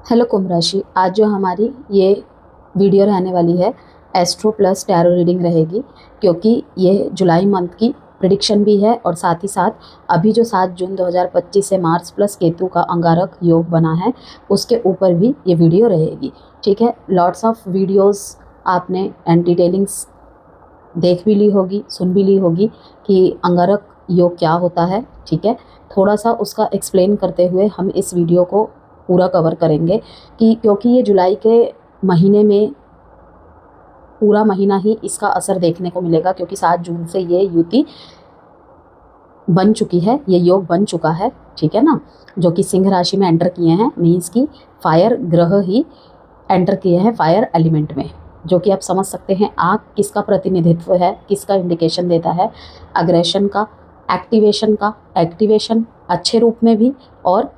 Hello कुंभ राशि, आज जो हमारी ये वीडियो रहने वाली है एस्ट्रो प्लस टैरो रीडिंग रहेगी, क्योंकि ये जुलाई मंथ की प्रिडिक्शन भी है और साथ ही साथ अभी जो 7 जून 2025 से मार्स प्लस केतु का अंगारक योग बना है उसके ऊपर भी ये वीडियो रहेगी। ठीक है, लॉट्स ऑफ वीडियोस आपने एंड डिटेलिंग्स देख भी ली होगी, सुन भी ली होगी कि अंगारक योग क्या होता है। ठीक है, थोड़ा सा उसका एक्सप्लेन करते हुए हम इस वीडियो को पूरा कवर करेंगे कि क्योंकि ये जुलाई के महीने में पूरा महीना ही इसका असर देखने को मिलेगा, क्योंकि 7 जून से ये युति बन चुकी है, ये योग बन चुका है। ठीक है ना, जो कि सिंह राशि में एंटर किए हैं, मीन्स की फायर ग्रह ही एंटर किए हैं फायर एलिमेंट में, जो कि आप समझ सकते हैं आग किसका प्रतिनिधित्व है, किसका इंडिकेशन देता है, अग्रेशन का, एक्टिवेशन अच्छे रूप में भी और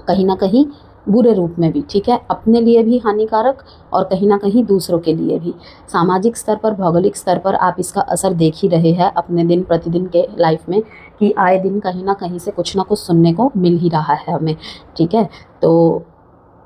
कहीं ना कहीं बुरे रूप में भी। ठीक है, अपने लिए भी हानिकारक और कहीं ना कहीं दूसरों के लिए भी। सामाजिक स्तर पर, भौगोलिक स्तर पर आप इसका असर देख ही रहे हैं अपने दिन प्रतिदिन के लाइफ में कि आए दिन कहीं ना कहीं से कुछ ना कुछ सुनने को मिल ही रहा है हमें। ठीक है, तो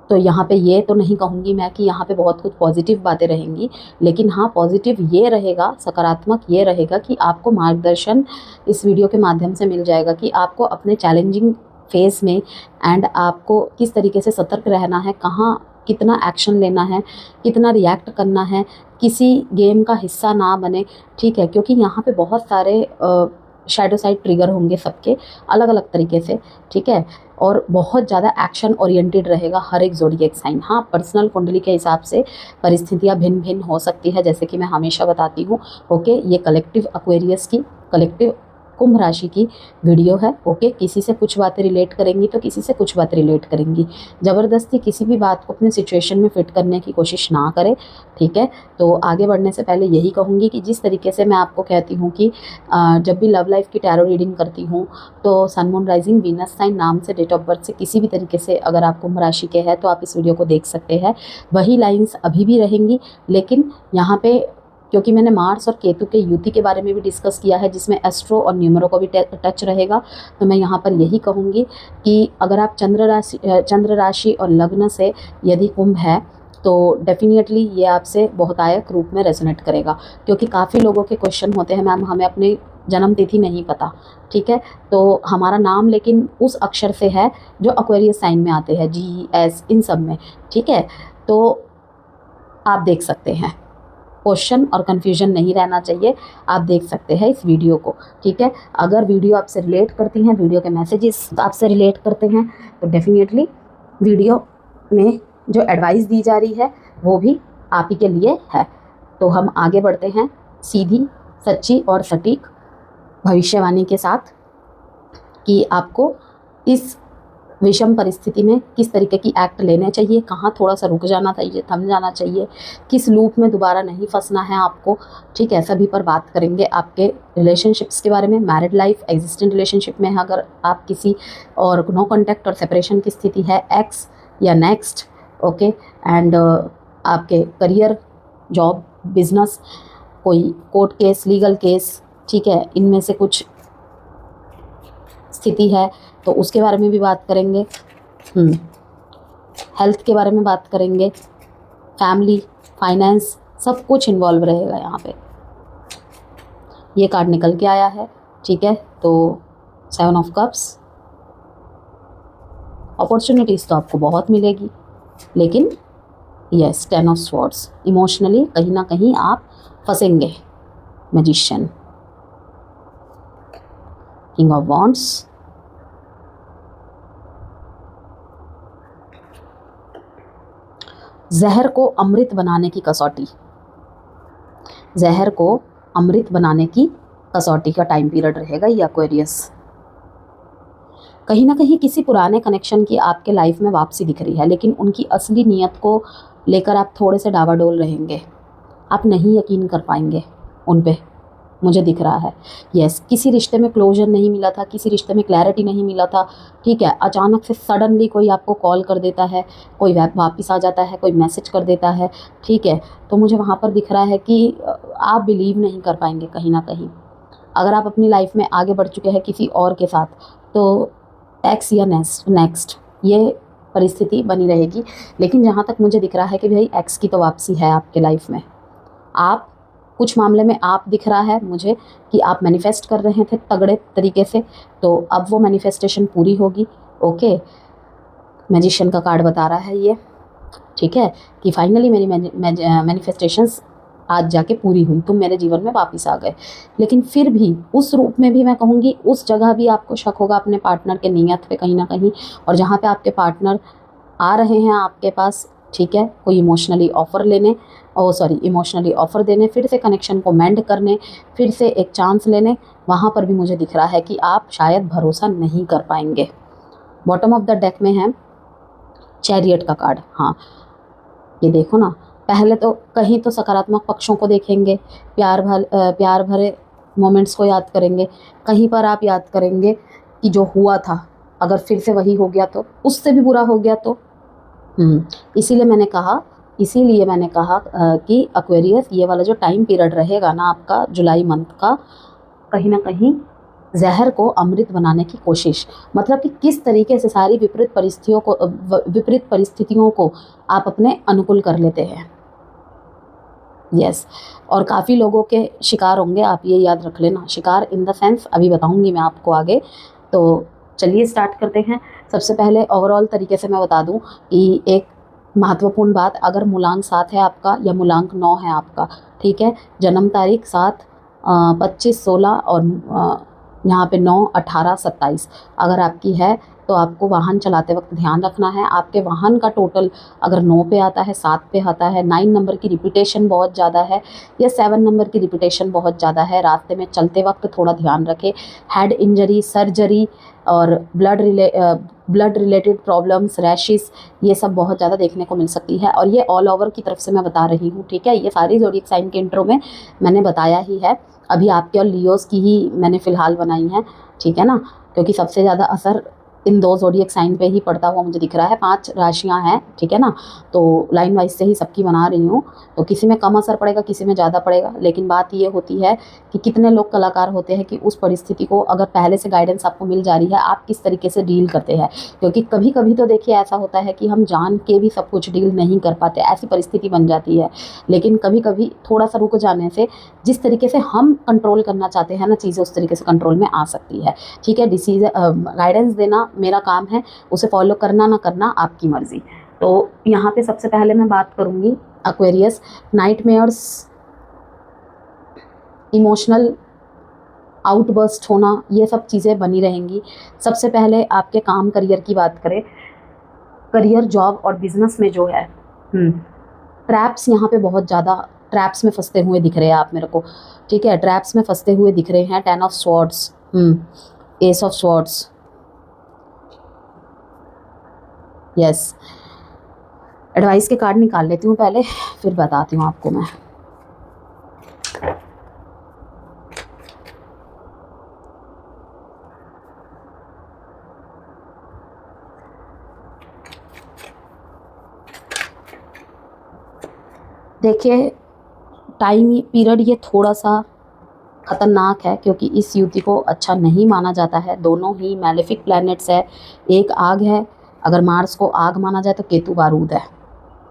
यहाँ पे ये तो नहीं कहूँगी मैं कि यहाँ पे बहुत कुछ पॉजिटिव बातें रहेंगी, लेकिन हाँ पॉजिटिव ये रहेगा, सकारात्मक ये रहेगा कि आपको मार्गदर्शन इस वीडियो के माध्यम से मिल जाएगा कि आपको अपने चैलेंजिंग फेस में एंड आपको किस तरीके से सतर्क रहना है, कहाँ कितना एक्शन लेना है, कितना रिएक्ट करना है, किसी गेम का हिस्सा ना बने। ठीक है, क्योंकि यहाँ पे बहुत सारे शैडो साइड ट्रिगर होंगे सबके अलग अलग तरीके से। ठीक है, और बहुत ज़्यादा एक्शन ओरिएंटेड रहेगा हर एक ज़ोडिएक साइन। हाँ, पर्सनल कुंडली के हिसाब से परिस्थितियाँ भिन्न भिन्न हो सकती है, जैसे कि मैं हमेशा बताती हूँ। ओके, ये कलेक्टिव एक्वेरियस की, कलेक्टिव कुंभ राशि की वीडियो है। ओके, किसी से कुछ बातें रिलेट करेंगी तो किसी से कुछ बातें रिलेट करेंगी। ज़बरदस्ती किसी भी बात को अपने सिचुएशन में फिट करने की कोशिश ना करें। ठीक है, तो आगे बढ़ने से पहले यही कहूँगी कि जिस तरीके से मैं आपको कहती हूँ कि जब भी लव लाइफ की टैरो रीडिंग करती हूँ तो sun moon rising venus sign नाम से डेट ऑफ बर्थ से किसी भी तरीके से अगर आप कुंभ राशि के हैं तो आप इस वीडियो को देख सकते हैं। वही लाइन्स अभी भी रहेंगी, लेकिन यहाँ पे क्योंकि मैंने मार्स और केतु के युति के बारे में भी डिस्कस किया है जिसमें एस्ट्रो और न्यूमरो को भी टच रहेगा, तो मैं यहाँ पर यही कहूँगी कि अगर आप चंद्र राशि और लग्न से यदि कुंभ है तो डेफिनेटली ये आपसे बहुतायक रूप में रेजोनेट करेगा। क्योंकि काफ़ी लोगों के क्वेश्चन होते हैं, मैम हमें अपनी जन्म तिथि नहीं पता। ठीक है, तो हमारा नाम लेकिन उस अक्षर से है जो एक्वेरियस साइन में आते हैं, GS इन सब में। ठीक है, तो आप देख सकते हैं, क्वेश्चन और कन्फ्यूजन नहीं रहना चाहिए, आप देख सकते हैं इस वीडियो को। ठीक है, अगर वीडियो आपसे रिलेट करती हैं, वीडियो के मैसेजेस आपसे रिलेट करते हैं तो डेफिनेटली वीडियो में जो एडवाइस दी जा रही है वो भी आप ही के लिए है। तो हम आगे बढ़ते हैं सीधी, सच्ची और सटीक भविष्यवाणी के साथ कि आपको इस विषम परिस्थिति में किस तरीके की एक्ट लेने चाहिए, कहाँ थोड़ा सा रुक जाना चाहिए, थम जाना चाहिए, किस लूप में दोबारा नहीं फंसना है आपको। ठीक है, सभी पर बात करेंगे। आपके रिलेशनशिप्स के बारे में, मैरिड लाइफ, एग्जिस्टेंट रिलेशनशिप में है अगर आप किसी, और नो कॉन्टैक्ट और सेपरेशन की स्थिति है, एक्स या नेक्स्ट। ओके, एंड आपके करियर, जॉब, बिजनेस, कोई कोर्ट केस, लीगल केस, ठीक है, इनमें से कुछ स्थिति है तो उसके बारे में भी बात करेंगे। हेल्थ के बारे में बात करेंगे, फैमिली, फाइनेंस, सब कुछ इन्वॉल्व रहेगा यहाँ पे। ये कार्ड निकल के आया है। ठीक है, तो 7 ऑफ कप्स, अपॉर्चुनिटीज़ तो आपको बहुत मिलेगी, लेकिन यस 10 ऑफ स्वॉर्ड्स, इमोशनली कहीं ना कहीं आप फंसेंगे। मैजिशियन, किंग ऑफ वॉन्ड्स, जहर को अमृत बनाने की कसौटी, जहर को अमृत बनाने की कसौटी का टाइम पीरियड रहेगा ये एक्वेरियस। कहीं ना कहीं किसी पुराने कनेक्शन की आपके लाइफ में वापसी दिख रही है, लेकिन उनकी असली नीयत को लेकर आप थोड़े से डावाडोल रहेंगे, आप नहीं यकीन कर पाएंगे उन पे, मुझे दिख रहा है। यस, किसी रिश्ते में क्लोजर नहीं मिला था, किसी रिश्ते में क्लैरिटी नहीं मिला था। ठीक है, अचानक से सडनली कोई आपको कॉल कर देता है, कोई वापस आ जाता है, कोई मैसेज कर देता है। ठीक है, तो मुझे वहाँ पर दिख रहा है कि आप बिलीव नहीं कर पाएंगे कहीं ना कहीं। अगर आप अपनी लाइफ में आगे बढ़ चुके हैं किसी और के साथ तो एक्स या नेक्स्ट ये परिस्थिति बनी रहेगी। लेकिन जहाँ तक मुझे दिख रहा है कि भाई एक्स की तो वापसी है आपके लाइफ में। आप कुछ मामले में आप दिख रहा है मुझे कि आप मैनिफेस्ट कर रहे थे तगड़े तरीके से, तो अब वो मैनिफेस्टेशन पूरी होगी। ओके, मैजिशियन का कार्ड बता रहा है ये, ठीक है, कि फाइनली मेरी मैनिफेस्टेशंस आज जाके पूरी हुई, तुम मेरे जीवन में वापस आ गए। लेकिन फिर भी उस रूप में भी मैं कहूँगी, उस जगह भी आपको शक होगा अपने पार्टनर के नीयत पे कहीं ना कहीं। और जहाँ पे आपके पार्टनर आ रहे हैं आपके पास, ठीक है, कोई इमोशनली ऑफ़र लेने, इमोशनली ऑफ़र देने, फिर से कनेक्शन को मेंड करने, फिर से एक चांस लेने, वहाँ पर भी मुझे दिख रहा है कि आप शायद भरोसा नहीं कर पाएंगे। बॉटम ऑफ द डेक में है चैरियट का कार्ड। हाँ, ये देखो ना, पहले तो कहीं तो सकारात्मक पक्षों को देखेंगे, प्यार भरे मोमेंट्स को याद करेंगे, कहीं पर आप याद करेंगे कि जो हुआ था अगर फिर से वही हो गया तो, उससे भी बुरा हो गया तो। इसीलिए मैंने कहा कि एक्वेरियस, ये वाला जो टाइम पीरियड रहेगा ना आपका, जुलाई मंथ का, कहीं ना कहीं जहर को अमृत बनाने की कोशिश, मतलब कि किस तरीके से सारी विपरीत परिस्थितियों को आप अपने अनुकूल कर लेते हैं। यस, और काफ़ी लोगों के शिकार होंगे आप, ये याद रख लेना। शिकार इन द सेंस अभी बताऊंगी मैं आपको आगे। तो चलिए स्टार्ट करते हैं। सबसे पहले ओवरऑल तरीके से मैं बता दूं कि एक महत्वपूर्ण बात, अगर मूलांक 7 है आपका या मूलांक 9 है आपका, ठीक है, जन्म तारीख 7, 25, 16 और यहाँ पे 9, 18, 27 अगर आपकी है तो आपको वाहन चलाते वक्त ध्यान रखना है। आपके वाहन का टोटल अगर 9 पे आता है, 7 पे आता है, 9 नंबर की रिपीटेशन बहुत ज़्यादा है या 7 नंबर की रिपीटेशन बहुत ज़्यादा है, रास्ते में चलते वक्त थोड़ा ध्यान रखें। हेड इंजरी, सर्जरी और ब्लड रिलेटेड प्रॉब्लम्स, रैशेस, ये सब बहुत ज़्यादा देखने को मिल सकती है। और ये ऑल ओवर की तरफ से मैं बता रही हूँ, ठीक है, ये सारी ज़ोडिएक साइन के इंट्रो में मैंने बताया ही है। अभी आपके और लियोस की ही मैंने फ़िलहाल बनाई है, ठीक है ना, क्योंकि सबसे ज़्यादा असर इन 2 ज़ोडिएक साइन पे ही पड़ता हुआ मुझे दिख रहा है। 5 राशियां हैं, ठीक है ना, तो लाइन वाइज से ही सबकी बना रही हूँ, तो किसी में कम असर पड़ेगा, किसी में ज़्यादा पड़ेगा। लेकिन बात ये होती है कि कितने लोग कलाकार होते हैं कि उस परिस्थिति को अगर पहले से गाइडेंस आपको मिल जा रही है, आप किस तरीके से डील करते हैं। क्योंकि कभी कभी तो देखिए ऐसा होता है कि हम जान के भी सब कुछ डील नहीं कर पाते, ऐसी परिस्थिति बन जाती है। लेकिन कभी कभी थोड़ा सा रुक जाने से जिस तरीके से हम कंट्रोल करना चाहते हैं ना चीज़ें, उस तरीके से कंट्रोल में आ सकती है, ठीक है। गाइडेंस देना मेरा काम है, उसे फॉलो करना ना करना आपकी मर्जी। तो यहाँ पे सबसे पहले मैं बात करूँगी एक्वेरियस, नाइटमेयर्स, इमोशनल आउटबर्स्ट होना, ये सब चीज़ें बनी रहेंगी। सबसे पहले आपके काम करियर की बात करें, करियर, जॉब और बिजनेस में जो है ट्रैप्स, यहाँ पे बहुत ज़्यादा ट्रैप्स में फंसते हुए दिख रहे हैं आप मेरे को, ठीक है, ट्रैप्स में फंसते हुए दिख रहे हैं। 10 of swords, S of swords, yes. Advice के कार्ड निकाल लेती हूँ पहले, फिर बताती हूँ आपको मैं। देखिए, टाइम पीरियड ये थोड़ा सा ख़तरनाक है, क्योंकि इस युति को अच्छा नहीं माना जाता है। दोनों ही मैलेफिक प्लैनेट्स है, एक आग है, अगर मार्स को आग माना जाए तो केतु बारूद है,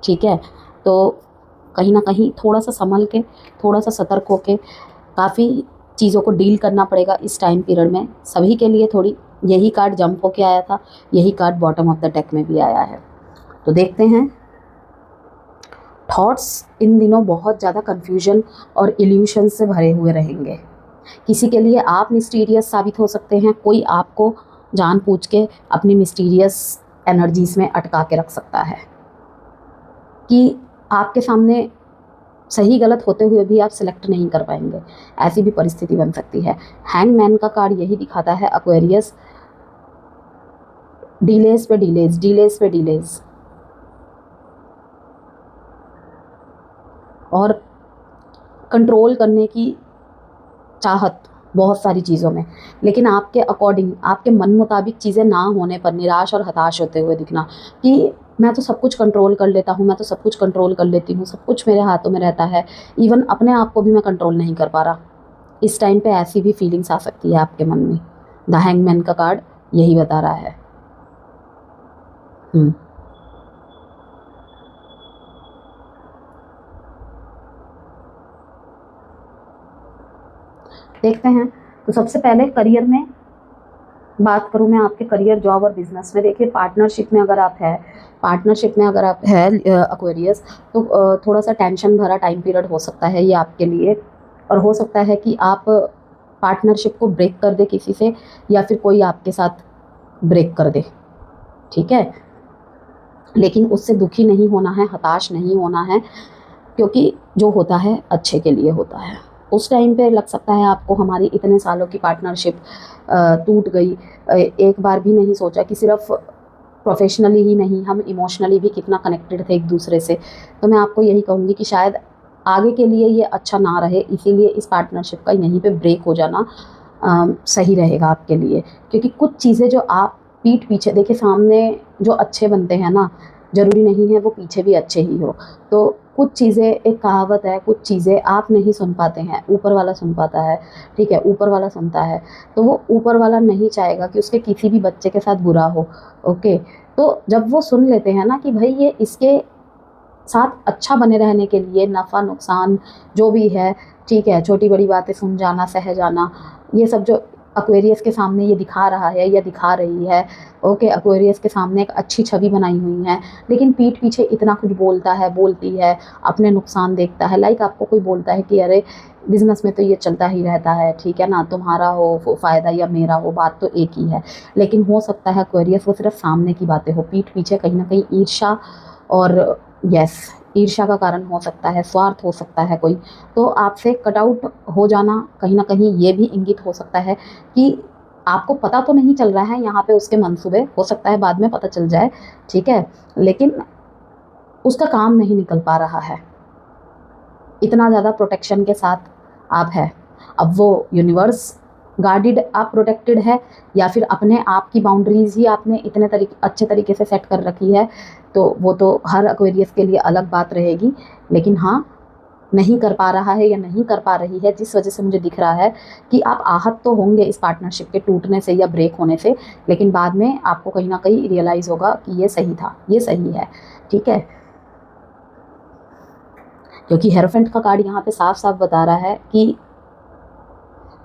ठीक है। तो कहीं ना कहीं थोड़ा सा संभल के, थोड़ा सा सतर्क होके काफ़ी चीज़ों को डील करना पड़ेगा इस टाइम पीरियड में सभी के लिए। थोड़ी यही कार्ड जंप होके आया था, यही card bottom of the deck में भी आया है। तो देखते हैं। थॉट्स इन दिनों बहुत ज़्यादा कन्फ्यूजन और इल्यूशन से भरे हुए रहेंगे। किसी के लिए आप मिस्टीरियस साबित हो सकते हैं, कोई आपको जानबूझ के अपनी मिस्टीरियस एनर्जीज़ में अटका के रख सकता है कि आपके सामने सही गलत होते हुए भी आप सिलेक्ट नहीं कर पाएंगे, ऐसी भी परिस्थिति बन सकती है। हैंगमैन का कार्ड यही दिखाता है एक्वेरियस, डिलेज पे डिलेज, डिलेज पे डिलेज, और कंट्रोल करने की चाहत बहुत सारी चीज़ों में, लेकिन आपके अकॉर्डिंग, आपके मन मुताबिक चीज़ें ना होने पर निराश और हताश होते हुए दिखना कि मैं तो सब कुछ कंट्रोल कर लेता हूँ, मैं तो सब कुछ कंट्रोल कर लेती हूँ, सब कुछ मेरे हाथों में रहता है, इवन अपने आप को भी मैं कंट्रोल नहीं कर पा रहा। इस टाइम पे ऐसी भी फीलिंग्स आ सकती है आपके मन में। द हैंगमैन का कार्ड यही बता रहा है। देखते हैं। तो सबसे पहले करियर में बात करूँ मैं आपके करियर, जॉब और बिजनेस में। देखिए पार्टनरशिप में अगर आप है एक्वेरियस, तो थोड़ा सा टेंशन भरा टाइम पीरियड हो सकता है ये आपके लिए, और हो सकता है कि आप पार्टनरशिप को ब्रेक कर दे किसी से, या फिर कोई आपके साथ ब्रेक कर दे, ठीक है। लेकिन उससे दुखी नहीं होना है, हताश नहीं होना है, क्योंकि जो होता है अच्छे के लिए होता है। उस टाइम पे लग सकता है आपको हमारी इतने सालों की पार्टनरशिप टूट गई, एक बार भी नहीं सोचा कि सिर्फ प्रोफेशनली ही नहीं, हम इमोशनली भी कितना कनेक्टेड थे एक दूसरे से। तो मैं आपको यही कहूँगी कि शायद आगे के लिए ये अच्छा ना रहे, इसीलिए इस पार्टनरशिप का यहीं पे ब्रेक हो जाना सही रहेगा आपके लिए। क्योंकि कुछ चीज़ें जो आप पीठ पीछे, देखिए सामने जो अच्छे बनते हैं ना, ज़रूरी नहीं है वो पीछे भी अच्छे ही हो। तो कुछ चीज़ें, एक कहावत है, कुछ चीज़ें आप नहीं सुन पाते हैं, ऊपर वाला सुन पाता है, ठीक है, ऊपर वाला सुनता है। तो वो ऊपर वाला नहीं चाहेगा कि उसके किसी भी बच्चे के साथ बुरा हो, ओके। तो जब वो सुन लेते हैं ना कि भाई ये इसके साथ अच्छा बने रहने के लिए नफ़ा नुकसान जो भी है, ठीक है, छोटी बड़ी बातें सुन जाना, सह जाना, ये सब जो एक्वेरियस के सामने ये दिखा रहा है या दिखा रही है, ओके, एक्वेरियस के सामने एक अच्छी छवि बनाई हुई है, लेकिन पीठ पीछे इतना कुछ बोलता है, बोलती है, अपने नुकसान देखता है। लाइक आपको कोई बोलता है कि अरे बिजनेस में तो ये चलता ही रहता है, ठीक है ना, तुम्हारा हो फ़ायदा या मेरा हो, बात तो एक ही है। लेकिन हो सकता है एक्वेरियस वो सिर्फ सामने की बातें हो, पीठ पीछे कहीं ना कहीं ईर्ष्या और यस, ईर्ष्या का कारण हो सकता है, स्वार्थ हो सकता है कोई। तो आपसे कट आउट हो जाना कहीं ना कहीं ये भी इंगित हो सकता है कि आपको पता तो नहीं चल रहा है यहाँ पे उसके मंसूबे, हो सकता है बाद में पता चल जाए, ठीक है, लेकिन उसका काम नहीं निकल पा रहा है, इतना ज़्यादा प्रोटेक्शन के साथ आप है। अब वो यूनिवर्स गार्डेड, आप प्रोटेक्टेड है, या फिर अपने आप की बाउंड्रीज़ ही आपने इतने अच्छे तरीके से सेट कर रखी है, तो वो तो हर एक्वेरियस के लिए अलग बात रहेगी। लेकिन हाँ, नहीं कर पा रहा है या नहीं कर पा रही है, जिस वजह से मुझे दिख रहा है कि आप आहत तो होंगे इस पार्टनरशिप के टूटने से या ब्रेक होने से, लेकिन बाद में आपको कहीं ना कहीं रियलाइज़ होगा कि ये सही था, ये सही है, ठीक है। क्योंकि हेरोफेंट का कार्ड यहाँ पे साफ साफ बता रहा है कि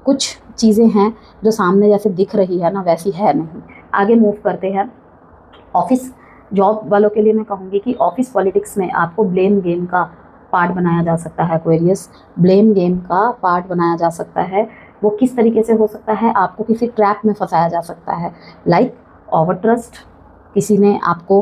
कुछ चीज़ें हैं जो सामने जैसे दिख रही है ना, वैसी है नहीं। आगे मूव करते हैं। ऑफिस जॉब वालों के लिए मैं कहूँगी कि ऑफिस पॉलिटिक्स में आपको ब्लेम गेम का पार्ट बनाया जा सकता है एक्वेरियस, ब्लेम गेम का पार्ट बनाया जा सकता है। वो किस तरीके से हो सकता है, आपको किसी ट्रैप में फंसाया जा सकता है, लाइक ओवर ट्रस्ट, किसी ने आपको,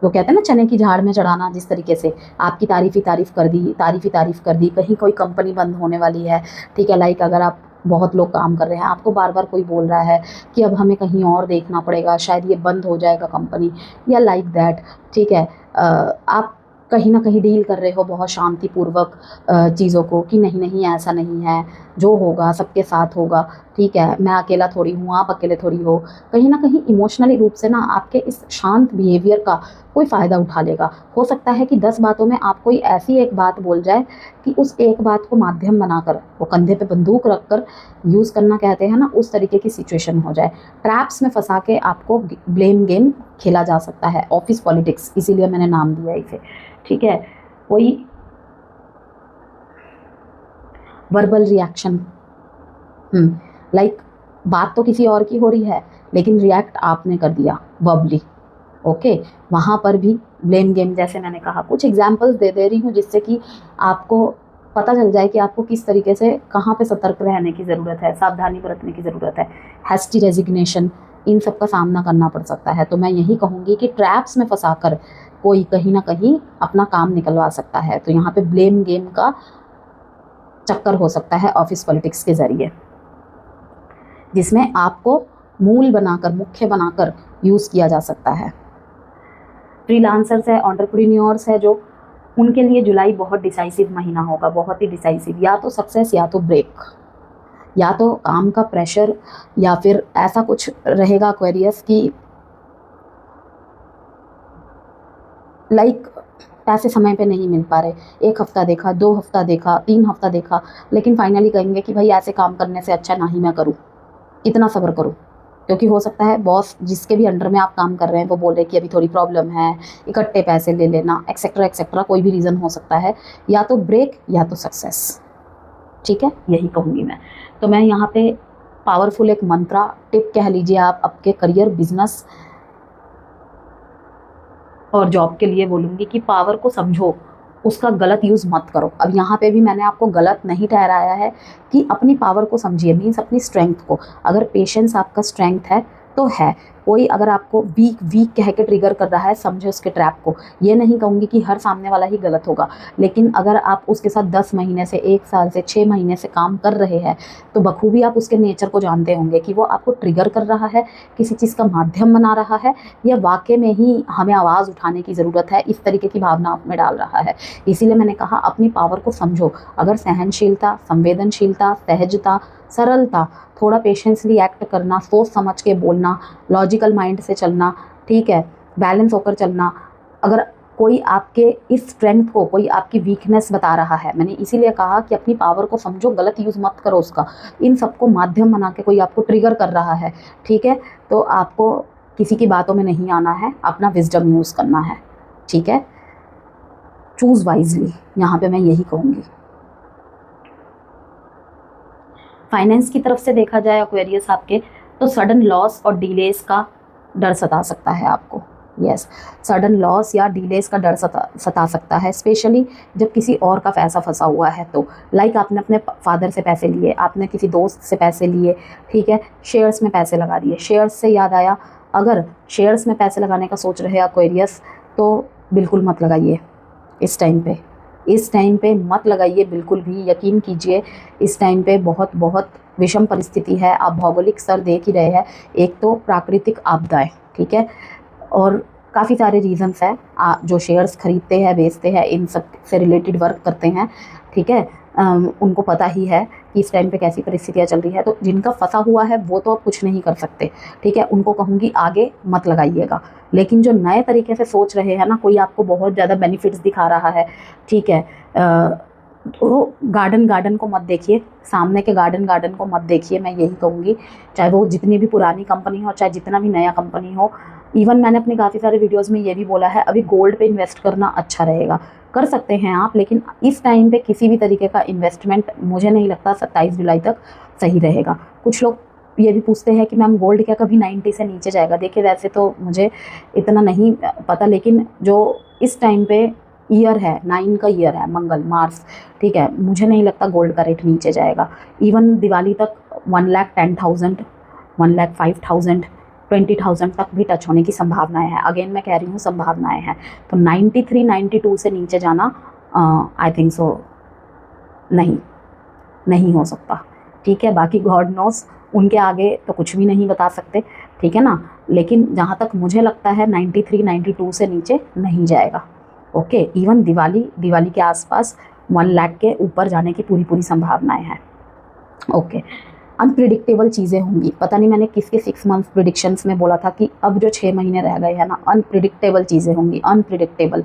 वो कहते हैं ना चने की झाड़ में चढ़ाना, जिस तरीके से आपकी तारीफ़ ही तारीफ़ कर दी, तारीफ़ ही तारीफ़ कर दी। कहीं कोई कंपनी बंद होने वाली है, ठीक है, लाइक अगर आप बहुत लोग काम कर रहे हैं, आपको बार बार कोई बोल रहा है कि अब हमें कहीं और देखना पड़ेगा, शायद ये बंद हो जाएगा कंपनी, या लाइक दैट, ठीक है। आप कहीं ना कहीं डील कर रहे हो बहुत शांतिपूर्वक चीज़ों को कि नहीं नहीं ऐसा नहीं है, जो होगा सबके साथ होगा, ठीक है, मैं अकेला थोड़ी हूँ, आप अकेले थोड़ी हो। कहीं ना कहीं इमोशनली रूप से ना आपके इस शांत बिहेवियर का कोई फ़ायदा उठा लेगा। हो सकता है कि 10 बातों में आप कोई ऐसी एक बात बोल जाए कि उस एक बात को माध्यम बनाकर, वो कंधे पे बंदूक रखकर यूज़ करना कहते हैं ना, उस तरीके की सिचुएशन हो जाए। ट्रैप्स में फंसा के आपको ब्लेम गेम खेला जा सकता है, ऑफिस पॉलिटिक्स, इसीलिए मैंने नाम दिया इसे, ठीक है। कोई वर्बल रिएक्शन, लाइक बात तो किसी और की हो रही है लेकिन रिएक्ट आपने कर दिया वर्बली, ओके, वहाँ पर भी ब्लेम गेम, जैसे मैंने कहा, कुछ एग्जांपल्स दे रही हूँ जिससे कि आपको पता चल जाए कि आपको किस तरीके से कहाँ पे सतर्क रहने की ज़रूरत है, सावधानी बरतने की ज़रूरत है। हैस्टी रेजिग्नेशन, इन सब का सामना करना पड़ सकता है। तो मैं यही कहूँगी कि ट्रैप्स में फंसाकर कोई कहीं ना कहीं अपना काम निकलवा सकता है। तो यहाँ पे ब्लेम गेम का चक्कर हो सकता है ऑफिस पॉलिटिक्स के ज़रिए, जिसमें आपको मूल बनाकर, मुख्य बनाकर यूज़ किया जा सकता है। फ्रीलांसर्स है, एंटरप्रेन्योर्स है, जो उनके लिए जुलाई बहुत डिसाइसिव महीना होगा, बहुत ही डिसाइसिव, या तो सक्सेस या तो ब्रेक, या तो काम का प्रेशर, या फिर ऐसा कुछ रहेगा एक्वेरियस कि लाइक पैसे समय पे नहीं मिल पा रहे, 1 हफ्ता देखा, 2 हफ्ता देखा, 3 हफ्ता देखा, लेकिन फाइनली कहेंगे कि भाई ऐसे काम करने से अच्छा ना ही मैं करूँ, कितना सब्र करूँ। क्योंकि हो सकता है बॉस जिसके भी अंडर में आप काम कर रहे हैं वो बोले कि अभी थोड़ी प्रॉब्लम है, इकट्ठे पैसे ले लेना, एक्सेट्रा एक्सेट्रा, कोई भी रीज़न हो सकता है, या तो ब्रेक या तो सक्सेस, ठीक है, यही कहूँगी मैं। तो मैं यहाँ पे पावरफुल एक मंत्रा टिप कह लीजिए आप आपके करियर, बिजनेस और जॉब के लिए बोलूँगी कि पावर को समझो, उसका गलत यूज़ मत करो। अब यहाँ पे भी मैंने आपको गलत नहीं ठहराया है कि अपनी पावर को समझिए, मीन्स अपनी स्ट्रेंथ को। अगर पेशेंस आपका स्ट्रेंथ है तो है, कोई अगर आपको वीक वीक कह के ट्रिगर कर रहा है, समझे उसके ट्रैप को। ये नहीं कहूँगी कि हर सामने वाला ही गलत होगा, लेकिन अगर आप उसके साथ 10 महीने से, 1 साल से, 6 महीने से काम कर रहे हैं तो बखूबी आप उसके नेचर को जानते होंगे कि वो आपको ट्रिगर कर रहा है, किसी चीज़ का माध्यम बना रहा है, या वाकई में ही हमें आवाज़ उठाने की ज़रूरत है, इस तरीके की भावना आप में डाल रहा है। इसीलिए मैंने कहा अपनी पावर को समझो। अगर सहनशीलता, संवेदनशीलता, सहजता, सरलता, थोड़ा पेशेंसली एक्ट करना, सोच समझ के बोलना, लॉजिकल माइंड से चलना, ठीक है, बैलेंस होकर चलना, अगर कोई आपके इस स्ट्रेंथ को कोई आपकी वीकनेस बता रहा है, मैंने इसीलिए कहा कि अपनी पावर को समझो, गलत यूज़ मत करो उसका। इन सबको माध्यम बना के कोई आपको ट्रिगर कर रहा है, ठीक है, तो आपको किसी की बातों में नहीं आना है, अपना विजडम यूज़ करना है, ठीक है। चूज़ वाइजली, यहाँ पे मैं यही कहूँगी। फाइनेंस की तरफ से देखा जाए एक्वेरियस आपके, तो सडन लॉस और डिलेस का डर सता सकता है आपको। यस, सडन लॉस या डिलेस का डर सता सकता है, स्पेशली जब किसी और का पैसा फंसा हुआ है तो। लाइक आपने अपने फादर से पैसे लिए, आपने किसी दोस्त से पैसे लिए, ठीक है, शेयर्स में पैसे लगा दिए। शेयर्स से याद आया, अगर शेयर्स में पैसे लगाने का सोच रहे एक्वेरियस तो बिल्कुल मत लगाइए इस टाइम पे मत लगाइए बिल्कुल भी। यकीन कीजिए इस टाइम पे बहुत बहुत विषम परिस्थिति है। आप भौगोलिक स्तर देख ही रहे हैं, एक तो प्राकृतिक आपदाएं, ठीक है, और काफ़ी सारे रीजंस हैं। जो शेयर्स खरीदते हैं, बेचते हैं, इन सब से रिलेटेड वर्क करते हैं, ठीक है, उनको पता ही है कि इस टाइम पे कैसी परिस्थितियाँ चल रही है। तो जिनका फंसा हुआ है वो तो अब कुछ नहीं कर सकते, ठीक है, उनको कहूँगी आगे मत लगाइएगा। लेकिन जो नए तरीके से सोच रहे हैं ना, कोई आपको बहुत ज़्यादा बेनिफिट्स दिखा रहा है, ठीक है, तो गार्डन को मत देखिए, सामने के गार्डन को मत देखिए, मैं यही कहूँगी। चाहे वो जितनी भी पुरानी कंपनी हो, चाहे जितना भी नया कंपनी हो। इवन मैंने अपने काफ़ी सारे वीडियोज़ में ये भी बोला है, अभी गोल्ड पे इन्वेस्ट करना अच्छा रहेगा, कर सकते हैं आप, लेकिन इस टाइम पे किसी भी तरीके का इन्वेस्टमेंट मुझे नहीं लगता 27 जुलाई तक सही रहेगा। कुछ लोग ये भी पूछते हैं कि मैम गोल्ड क्या कभी 90 से नीचे जाएगा? देखिए वैसे तो मुझे इतना नहीं पता, लेकिन जो इस टाइम पे ईयर है, 9 का ईयर है, मंगल मार्स, ठीक है, मुझे नहीं लगता गोल्ड का रेट नीचे जाएगा। इवन दिवाली तक 1,10,000, 1,05,000, 20,000 तक भी टच होने की संभावनाएं हैं। अगेन मैं कह रही हूँ संभावनाएं हैं। तो 93, 92 से नीचे जाना आई थिंक सो नहीं हो सकता, ठीक है। बाकी गॉड नोस, उनके आगे तो कुछ भी नहीं बता सकते, ठीक है ना। लेकिन जहाँ तक मुझे लगता है 93, 92 से नीचे नहीं जाएगा। ओके, इवन दिवाली के आसपास 1 लाख के ऊपर जाने की पूरी संभावनाएं हैं। ओके, अनप्रिडिक्टेबल चीज़ें होंगी। पता नहीं मैंने किसके 6 मंथ प्रिडिक्शंस में बोला था कि अब जो 6 महीने रह गए हैं ना, अनप्रिडिक्टेबल चीज़ें होंगी, अनप्रिडिक्टेबल।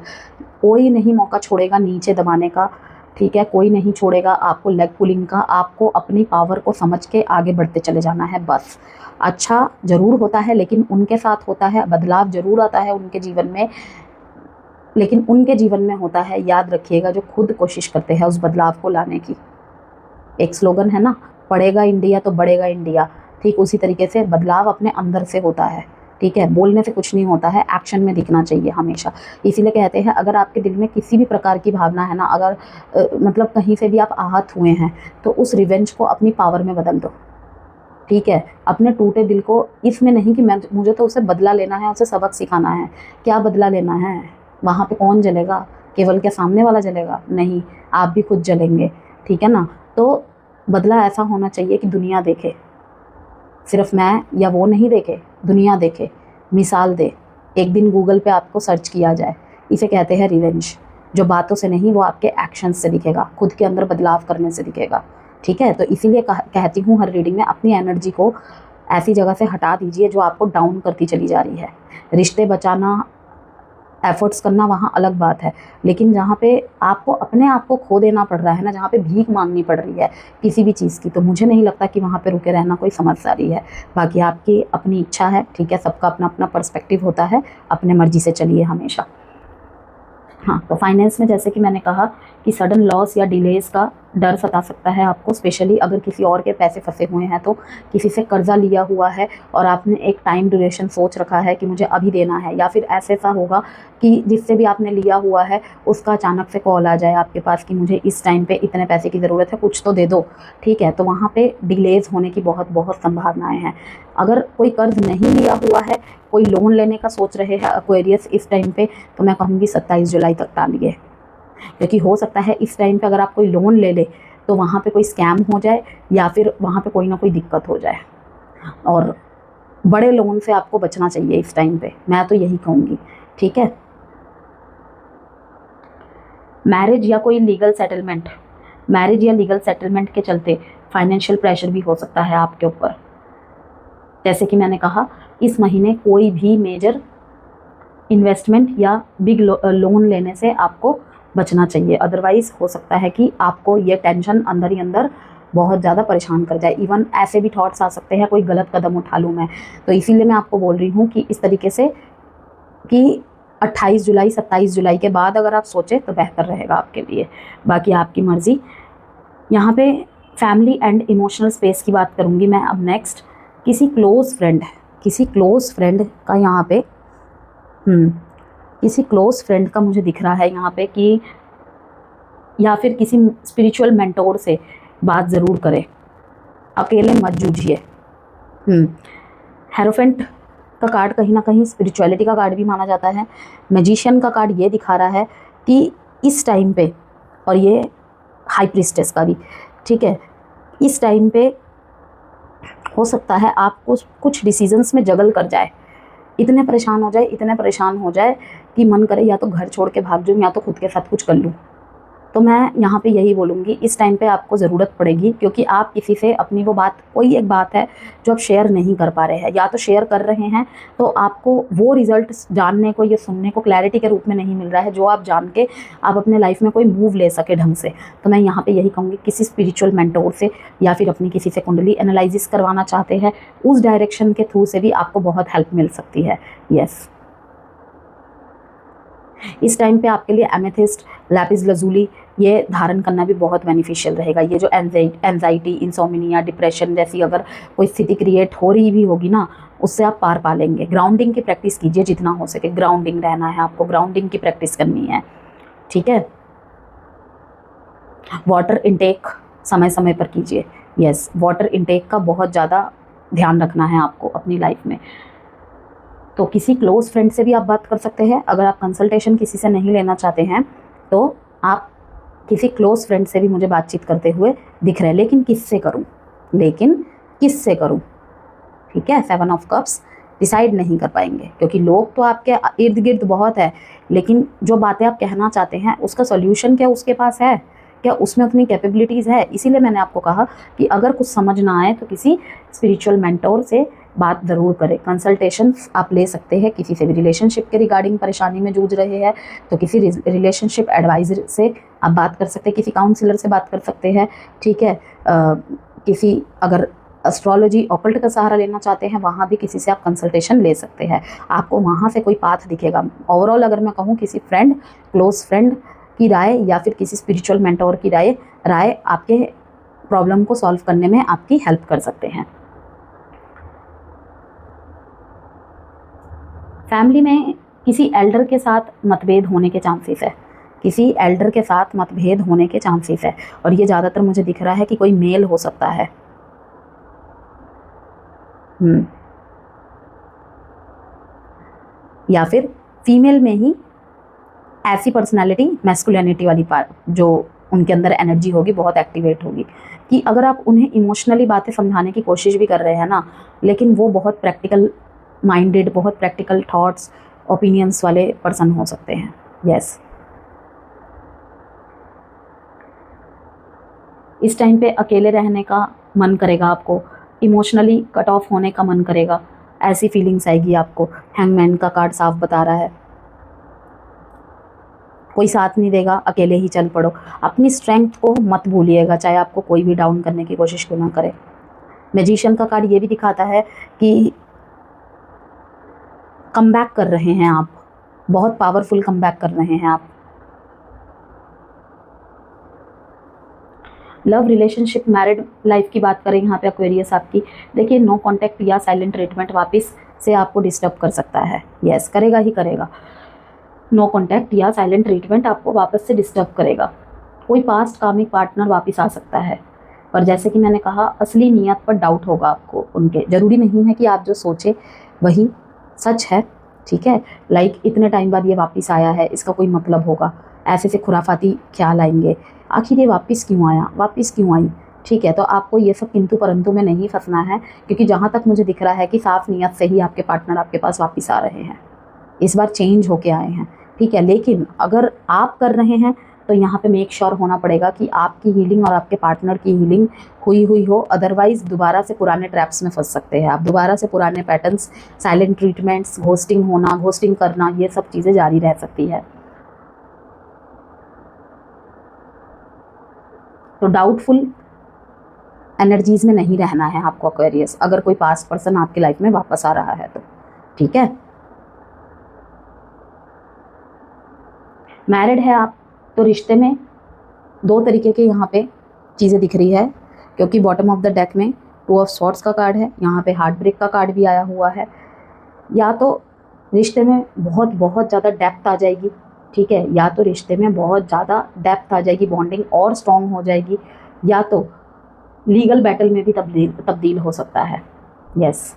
कोई नहीं मौका छोड़ेगा नीचे दबाने का, ठीक है, कोई नहीं छोड़ेगा आपको लेग पुलिंग का। आपको अपनी पावर को समझ के आगे बढ़ते चले जाना है बस। अच्छा ज़रूर होता है, लेकिन उनके साथ होता है, बदलाव ज़रूर आता है उनके जीवन में, लेकिन उनके जीवन में होता है, याद रखिएगा, जो खुद कोशिश करते हैं उस बदलाव को लाने की। एक स्लोगन है ना, पढ़ेगा इंडिया तो बढ़ेगा इंडिया, ठीक उसी तरीके से बदलाव अपने अंदर से होता है, ठीक है। बोलने से कुछ नहीं होता है, एक्शन में दिखना चाहिए हमेशा। इसीलिए कहते हैं अगर आपके दिल में किसी भी प्रकार की भावना है ना, अगर मतलब कहीं से भी आप आहत हुए हैं, तो उस रिवेंज को अपनी पावर में बदल दो, ठीक है। अपने टूटे दिल को इसमें नहीं कि मुझे तो उसे बदला लेना है, उसे सबक सिखाना है। क्या बदला लेना है? वहाँ पे कौन जलेगा? केवल क्या सामने वाला जलेगा? नहीं, आप भी खुद जलेंगे, ठीक है ना। तो बदला ऐसा होना चाहिए कि दुनिया देखे, सिर्फ मैं या वो नहीं देखे, दुनिया देखे, मिसाल दे। एक दिन गूगल पे आपको सर्च किया जाए। इसे कहते हैं रिवेंज। जो बातों से नहीं, वो आपके एक्शंस से दिखेगा, खुद के अंदर बदलाव करने से दिखेगा, ठीक है। तो इसीलिए कहती हूँ हर रीडिंग में अपनी एनर्जी को ऐसी जगह से हटा दीजिए जो आपको डाउन करती चली जा रही है। रिश्ते बचाना, एफर्ट्स करना वहाँ अलग बात है, लेकिन जहाँ पे आपको अपने आप को खो देना पड़ रहा है ना, जहाँ पे भीख मांगनी पड़ रही है किसी भी चीज़ की, तो मुझे नहीं लगता कि वहाँ पे रुके रहना कोई समझदारी है। बाकी आपकी अपनी इच्छा है, ठीक है, सबका अपना अपना पर्सपेक्टिव होता है, अपने मर्जी से चलिए हमेशा। हाँ, तो फाइनेंस में जैसे कि मैंने कहा कि सडन लॉस या डिलेज का डर सता सकता है आपको, स्पेशली अगर किसी और के पैसे फंसे हुए हैं, तो किसी से कर्जा लिया हुआ है और आपने एक टाइम ड्यूरेशन सोच रखा है कि मुझे अभी देना है, या फिर ऐसा होगा कि जिससे भी आपने लिया हुआ है उसका अचानक से कॉल आ जाए आपके पास कि मुझे इस टाइम पे इतने पैसे की ज़रूरत है, कुछ तो दे दो, ठीक है। तो वहाँ पे डिलेज होने की बहुत बहुत संभावनाएं हैं। अगर कोई कर्ज नहीं लिया हुआ है, कोई लोन लेने का सोच रहे हैं एक्वेरियस इस टाइम पे, तो मैं कहूँगी 27 जुलाई तक टालिए, क्योंकि हो सकता है इस टाइम पे अगर आप कोई लोन ले ले तो वहाँ पे कोई स्कैम हो जाए या फिर वहाँ पे कोई ना कोई दिक्कत हो जाए, और बड़े लोन से आपको बचना चाहिए इस टाइम पे, मैं तो यही कहूँगी, ठीक है। मैरिज या कोई लीगल सेटलमेंट, मैरिज या लीगल सेटलमेंट के चलते फाइनेंशियल प्रेशर भी हो सकता है आपके ऊपर। जैसे कि मैंने कहा, इस महीने कोई भी मेजर इन्वेस्टमेंट या बिग लोन लेने से आपको बचना चाहिए, अदरवाइज़ हो सकता है कि आपको ये टेंशन अंदर ही अंदर बहुत ज़्यादा परेशान कर जाए। इवन ऐसे भी थॉट्स आ सकते हैं कोई गलत कदम उठा लूँ मैं, तो इसीलिए मैं आपको बोल रही हूँ कि इस तरीके से कि 28 जुलाई 27 जुलाई के बाद अगर आप सोचें तो बेहतर रहेगा आपके लिए, बाकी आपकी मर्ज़ी। यहाँ पे फैमिली एंड इमोशनल स्पेस की बात करूँगी मैं अब नेक्स्ट। किसी क्लोज़ फ्रेंड का यहाँ पे किसी क्लोज़ फ्रेंड का मुझे दिख रहा है यहाँ पे कि, या फिर किसी स्पिरिचुअल मेंटोर से बात ज़रूर करें, अकेले मत जूझिए। हेरोफेंट का कार्ड कहीं ना कहीं स्पिरिचुअलिटी का कार्ड भी माना जाता है। मैजिशियन का कार्ड ये दिखा रहा है कि इस टाइम पे, और ये हाई प्रीस्टेस का भी, ठीक है, इस टाइम पे हो सकता है आप कुछ डिसीजंस में जगल कर जाए, इतने परेशान हो जाए कि मन करे या तो घर छोड़ के भाग जाऊँ या तो खुद के साथ कुछ कर लूँ। तो मैं यहाँ पे यही बोलूँगी, इस टाइम पे आपको ज़रूरत पड़ेगी, क्योंकि आप किसी से अपनी वो बात, कोई एक बात है जो आप शेयर नहीं कर पा रहे हैं, या तो शेयर कर रहे हैं तो आपको वो रिज़ल्ट जानने को या सुनने को क्लैरिटी के रूप में नहीं मिल रहा है जो आप जान के आप अपने लाइफ में कोई मूव ले सके ढंग से। तो मैं यहाँ पर यही कहूँगी, किसी स्पिरिचुअल मेंटोर से या फिर अपनी किसी से कुंडली एनालिसिस करवाना चाहते हैं, उस डायरेक्शन के थ्रू से भी आपको बहुत हेल्प मिल सकती है। यस, इस टाइम पे आपके लिए एमेथिस्ट, लैपिस लजूली ये धारण करना भी बहुत बेनिफिशियल रहेगा। ये जो एंजाइटी, इंसोमिनिया, डिप्रेशन जैसी अगर कोई स्थिति क्रिएट हो रही भी होगी ना, उससे आप पार पा लेंगे। ग्राउंडिंग की प्रैक्टिस कीजिए जितना हो सके, ग्राउंडिंग रहना है आपको, ग्राउंडिंग की प्रैक्टिस करनी है, ठीक है। वाटर इनटेक समय समय पर कीजिए। यस, वाटर इनटेक का बहुत ज़्यादा ध्यान रखना है आपको अपनी लाइफ में। तो किसी क्लोज़ फ्रेंड से भी आप बात कर सकते हैं। अगर आप कंसल्टेशन किसी से नहीं लेना चाहते हैं तो आप किसी क्लोज़ फ्रेंड से भी मुझे बातचीत करते हुए दिख रहे हैं, लेकिन किससे करूं, ठीक है। 7 ऑफ कप्स, डिसाइड नहीं कर पाएंगे क्योंकि लोग तो आपके इर्द गिर्द बहुत है, लेकिन जो बातें आप कहना चाहते हैं उसका सॉल्यूशन क्या उसके पास है, क्या उसमें उतनी कैपेबिलिटीज़ है। इसीलिए मैंने आपको कहा कि अगर कुछ समझ ना आए तो किसी स्पिरिचुअल मेंटोर से बात ज़रूर करें। कंसल्टेशन आप ले सकते हैं किसी से भी, रिलेशनशिप के रिगार्डिंग परेशानी में जूझ रहे हैं तो किसी रिलेशनशिप एडवाइज़र से आप बात कर सकते हैं, किसी काउंसलर से बात कर सकते हैं, ठीक है। किसी अगर एस्ट्रोलॉजी ऑकल्ट का सहारा लेना चाहते हैं, वहाँ भी किसी से आप कंसल्टेशन ले सकते हैं, आपको वहाँ से कोई पाथ दिखेगा। ओवरऑल अगर मैं कहूँ, किसी फ्रेंड, क्लोज फ्रेंड की राय या फिर किसी स्पिरिचुअल मेंटोर की राय आपके प्रॉब्लम को सॉल्व करने में आपकी हेल्प कर सकते हैं। फैमिली में किसी एल्डर के साथ मतभेद होने के चांसेस है, और ये ज़्यादातर मुझे दिख रहा है कि कोई मेल हो सकता है। या फिर फीमेल में ही ऐसी पर्सनालिटी, मैस्कुलिनिटी वाली पार्ट जो उनके अंदर एनर्जी होगी बहुत एक्टिवेट होगी, कि अगर आप उन्हें इमोशनली बातें समझाने की कोशिश भी कर रहे हैं ना, लेकिन वो बहुत प्रैक्टिकल माइंडेड, बहुत प्रैक्टिकल थॉट्स, ओपिनियंस वाले पर्सन हो सकते हैं। यस, इस टाइम पे अकेले रहने का मन करेगा आपको, इमोशनली कट ऑफ होने का मन करेगा, ऐसी फीलिंग्स आएगी आपको। हैंगमैन का कार्ड साफ बता रहा है, कोई साथ नहीं देगा, अकेले ही चल पड़ो। अपनी स्ट्रेंथ को मत भूलिएगा, चाहे आपको कोई भी डाउन करने की कोशिश क्यों ना करे। मैजिशियन का कार्ड ये भी दिखाता है कि कमबैक कर रहे हैं आप, बहुत पावरफुल कमबैक कर रहे हैं आप। लव रिलेशनशिप मैरिड लाइफ की बात करें यहाँ पे एक्वेरियस आपकी, देखिए नो कांटेक्ट या साइलेंट ट्रीटमेंट वापस से आपको डिस्टर्ब कर सकता है। यस, करेगा ही करेगा। नो कांटेक्ट या साइलेंट ट्रीटमेंट आपको वापस से डिस्टर्ब करेगा। कोई पास्ट कामिक पार्टनर वापस आ सकता है, पर जैसे कि मैंने कहा असली नीयत पर डाउट होगा आपको उनके। ज़रूरी नहीं है कि आप जो सोचे वही सच है, ठीक है। लाइक इतने टाइम बाद ये वापस आया है, इसका कोई मतलब होगा, ऐसे से खुराफाती ख्याल आएंगे, आखिर ये वापस क्यों आया, वापस क्यों आई, ठीक है। तो आपको ये सब किंतु परंतु में नहीं फंसना है, क्योंकि जहाँ तक मुझे दिख रहा है कि साफ नीयत से ही आपके पार्टनर आपके पास वापस आ रहे हैं, इस बार चेंज होके आए हैं, ठीक है। लेकिन अगर आप कर रहे हैं तो यहाँ पे मेक श्योर होना पड़ेगा कि आपकी हीलिंग और आपके पार्टनर की हीलिंग हुई हो, अदरवाइज़ दोबारा से पुराने ट्रैप्स में फंस सकते हैं आप, दोबारा से पुराने पैटर्न्स, साइलेंट ट्रीटमेंट्स, घोस्टिंग होना, घोस्टिंग करना, ये सब चीज़ें जारी रह सकती है। तो डाउटफुल एनर्जीज़ में नहीं रहना है आपको एक्वेरियस, अगर कोई पास्ट पर्सन आपकी लाइफ में वापस आ रहा है तो, ठीक है। मैरिड है आप तो रिश्ते में दो तरीके के यहाँ पे चीज़ें दिख रही है, क्योंकि बॉटम ऑफ द डेक में 2 ऑफ स्वॉर्ड्स का कार्ड है, यहाँ पे हार्ट ब्रेक का कार्ड भी आया हुआ है। या तो रिश्ते में बहुत बहुत ज़्यादा डेप्थ आ जाएगी, ठीक है, या तो रिश्ते में बहुत ज़्यादा डेप्थ आ जाएगी, बॉन्डिंग और स्ट्रॉन्ग हो जाएगी, या तो लीगल बैटल में भी तब्दील हो सकता है। यस,